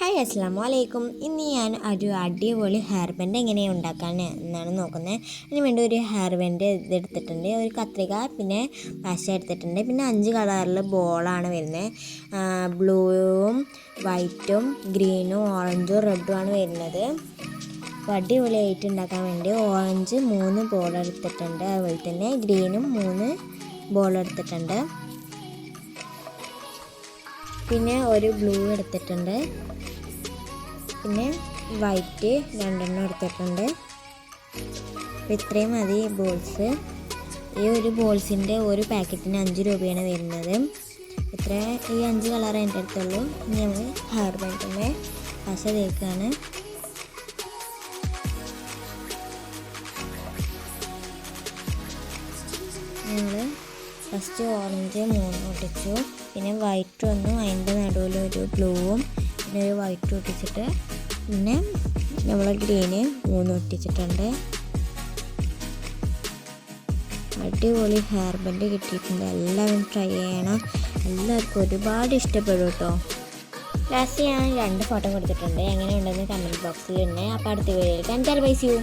Hi അസ്സലാമു അലൈക്കും. ഇന്ന് ഞാൻ ഒരു അടിപൊളി ഹെയർ ബാൻഡ് എങ്ങനെയാണ് ഉണ്ടാക്കാൻ എന്നാണ് നോക്കുന്നത്. അതിന് വേണ്ടി ഒരു ഹെയർ ബാൻഡ് ഇതെടുത്തിട്ടുണ്ട്, ഒരു കത്രിക, പിന്നെ പശ എടുത്തിട്ടുണ്ട്, പിന്നെ 5 കളറിൽ ബോളാണ് വരുന്നത്. ബ്ലൂവും വൈറ്റും ഗ്രീനും ഓറഞ്ചും റെഡും ആണ് വരുന്നത്. അപ്പോൾ അടിപൊളിയായിട്ട് ഉണ്ടാക്കാൻ വേണ്ടി ഓറഞ്ച് 3 ബോൾ എടുത്തിട്ടുണ്ട്, അതുപോലെ തന്നെ ഗ്രീനും 3 ബോൾ എടുത്തിട്ടുണ്ട്, പിന്നെ ഒരു ബ്ലൂ എടുത്തിട്ടുണ്ട്, പിന്നെ വൈറ്റ് 2 എടുത്തിട്ടുണ്ട്. അപ്പോൾ ഇത്രയും മതി ബോൾസ്. ഈ ഒരു ബോൾസിൻ്റെ ഒരു പാക്കറ്റിന് 5 രൂപയാണ് വരുന്നത്. ഈ 5 കളർ എൻ്റെ അടുത്തുള്ളൂ. ഇനി നമ്മൾ ഹെയർ ബാൻഡിൻ്റെ പശ തേക്കാണ്. ഞങ്ങൾ ഫസ്റ്റ് ഓറഞ്ച് 3 ഒട്ടിച്ചു, പിന്നെ വൈറ്റ് 1, അതിൻ്റെ നടുവിൽ ഒരു ബ്ലൂവും പിന്നെ ഒരു വൈറ്റും ഒട്ടിച്ചിട്ട്, പിന്നെ നമ്മൾ ഗ്രീന് 3 ഒട്ടിച്ചിട്ടുണ്ട്. അടിപൊളി ഹെയർ ബാൻഡ് കിട്ടിയിട്ടുണ്ട്. എല്ലാവരും ട്രൈ ചെയ്യണം, എല്ലാവർക്കും ഒരുപാട് ഇഷ്ടപ്പെടും കേട്ടോ. ലാസ്റ്റ് ഞാൻ 2 ഫോട്ടോ കൊടുത്തിട്ടുണ്ട്, എങ്ങനെയുണ്ടെന്ന് കമൻറ്റ് ബോക്സിൽ ഉണ്ട്. അപ്പോൾ അടുത്ത വീഡിയോയിൽ കാണാം. Bye, see U.